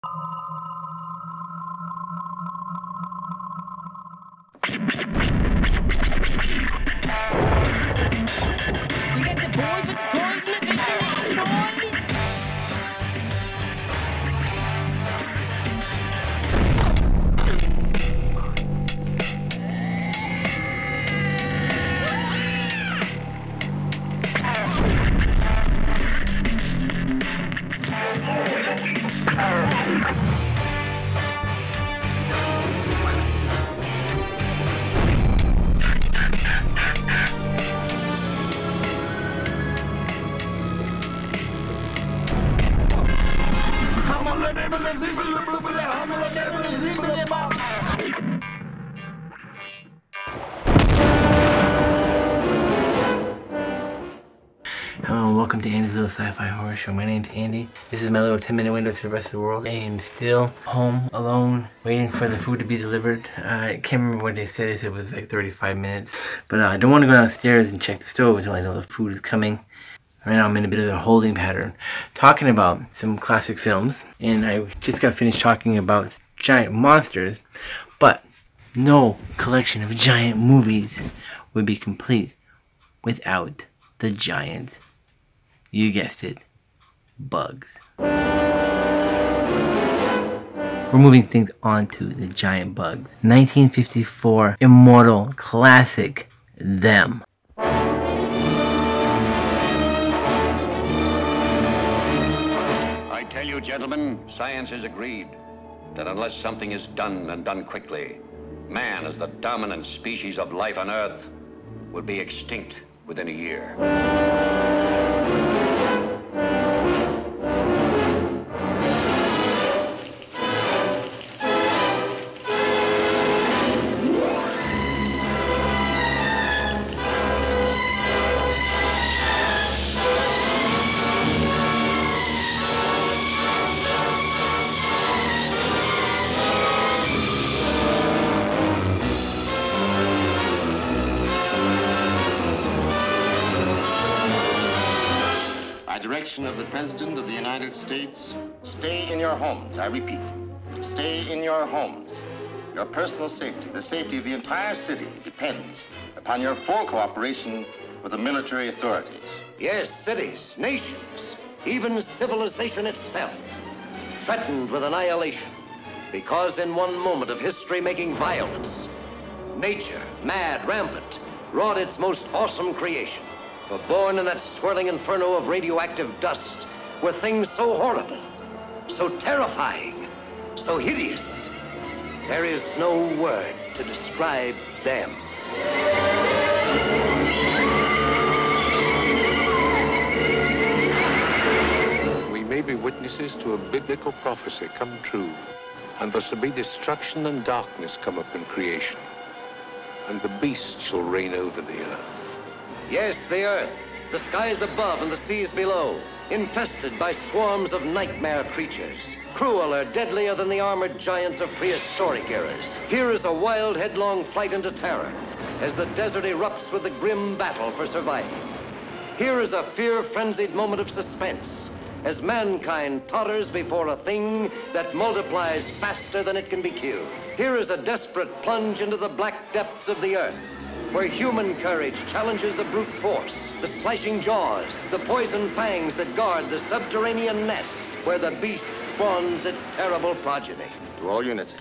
You got the boys with the toys and the big making noise? Hello and welcome to Andy's Little Sci-Fi Horror Show. My name's Andy. This is my little 10-minute window to the rest of the world. I am still home alone waiting for the food to be delivered. I can't remember what they said. They said it was like 35 minutes. But I don't want to go downstairs and check the stove until I know the food is coming. Right now I'm in a bit of a holding pattern. Talking about some classic films. And I just got finished talking about giant monsters. But no collection of giant movies would be complete without the giant, you guessed it, bugs. We're moving things onto the giant bugs. 1954 immortal classic, Them. I tell you, gentlemen, science has agreed that unless something is done and done quickly, man as the dominant species of life on Earth will be extinct within a year. Direction of the President of the United States, stay in your homes. I repeat, stay in your homes. Your personal safety, the safety of the entire city, depends upon your full cooperation with the military authorities. Yes, cities, nations, even civilization itself, threatened with annihilation, because in one moment of history-making violence, nature, mad, rampant, wrought its most awesome creation. For born in that swirling inferno of radioactive dust were things so horrible, so terrifying, so hideous. There is no word to describe them. We may be witnesses to a biblical prophecy come true, and there shall be destruction and darkness come up in creation, and the beast shall reign over the earth. Yes, the earth, the skies above and the seas below, infested by swarms of nightmare creatures, crueler, deadlier than the armored giants of prehistoric eras. Here is a wild, headlong flight into terror as the desert erupts with the grim battle for survival. Here is a fear-frenzied moment of suspense as mankind totters before a thing that multiplies faster than it can be killed. Here is a desperate plunge into the black depths of the earth, where human courage challenges the brute force, the slashing jaws, the poison fangs that guard the subterranean nest where the beast spawns its terrible progeny. To all units,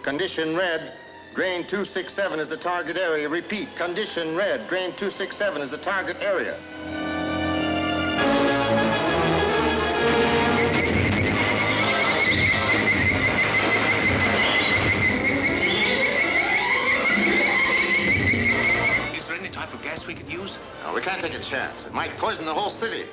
condition red, drain 267 is the target area. Repeat, condition red, drain 267 is the target area. Gas we could use? No, we can't take a chance. It might poison the whole city.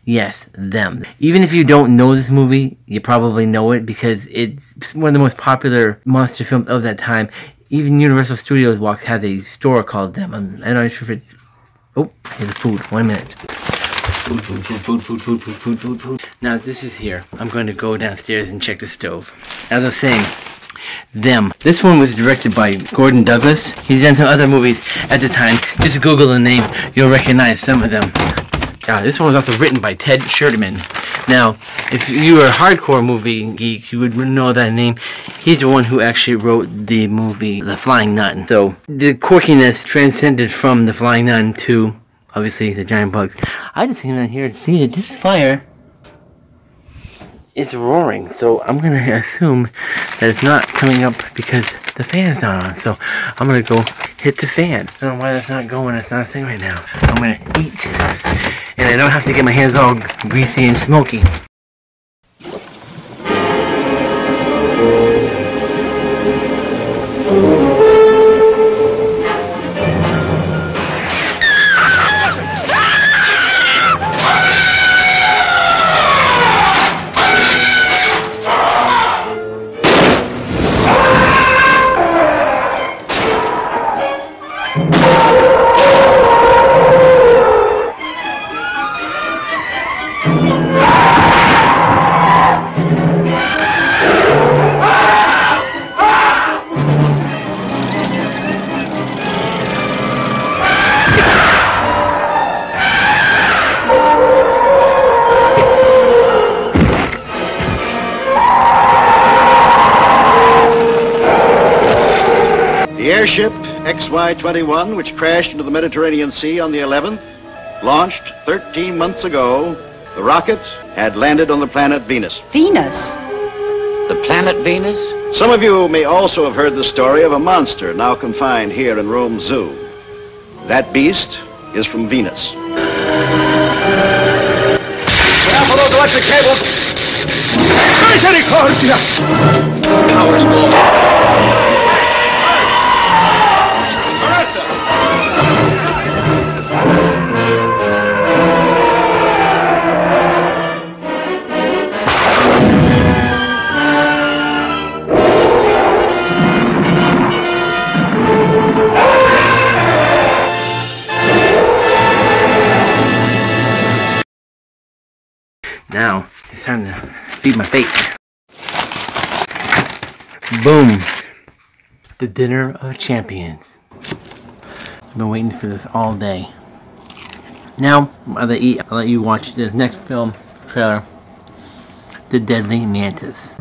Yes, Them. Even if you don't know this movie, you probably know it because it's one of the most popular monster films of that time. Even Universal Studios walks has a store called them. I'm not sure if it's... Oh, here's the food. 1 minute. Food. Now this is here. I'm going to go downstairs and check the stove. As I was saying, them. This one was directed by Gordon Douglas. He's done some other movies at the time. Just Google the name. You'll recognize some of them. This one was also written by Ted Sherman. Now, if you were a hardcore movie geek, you would know that name. He's the one who actually wrote the movie The Flying Nun. So, the quirkiness transcended from The Flying Nun to, obviously, the giant bugs. I just came down here to see that this fire is roaring. So, I'm going to assume that it's not coming up because the fan's not on. So, I'm going to go hit the fan. I don't know why that's not going. It's not a thing right now. I'm going to eat. And I don't have to get my hands all greasy and smoky. The airship XY-21, which crashed into the Mediterranean Sea on the 11th, launched 13 months ago. The rocket had landed on the planet Venus. Venus? The planet Venus? Some of you may also have heard the story of a monster now confined here in Rome Zoo. That beast is from Venus. For those electric cables! Misericordia! Power's low. Now, it's time to feed my face. Boom. The dinner of champions. I've been waiting for this all day. Now, while I eat, I'll let you watch this next film trailer. The Deadly Mantis.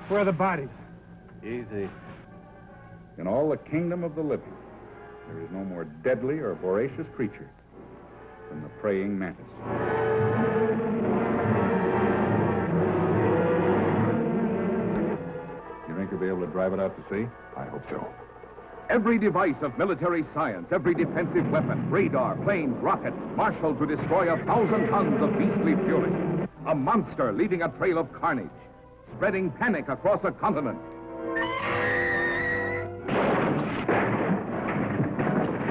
Where are the bodies? Easy. In all the kingdom of the living, there is no more deadly or voracious creature than the praying mantis. You think you'll be able to drive it out to sea? I hope so. Every device of military science, every defensive weapon, radar, planes, rockets, marshaled to destroy 1,000 tons of beastly fury. A monster leaving a trail of carnage, spreading panic across a continent.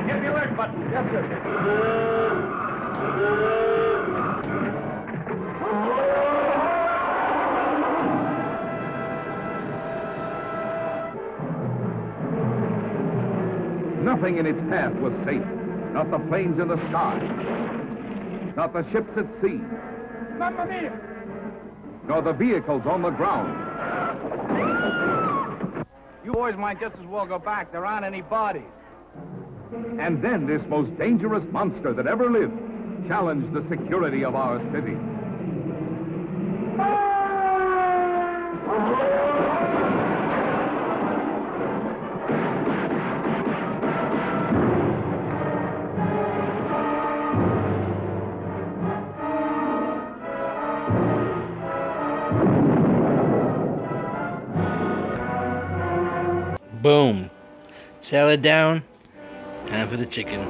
Hit the alert button. Yes, sir. Nothing in its path was safe. Not the planes in the sky. Not the ships at sea. Mamma mia! Nor the vehicles on the ground. You boys might just as well go back. There aren't any bodies. And then this most dangerous monster that ever lived challenged the security of our city. Boom. Salad down. Time for the chicken.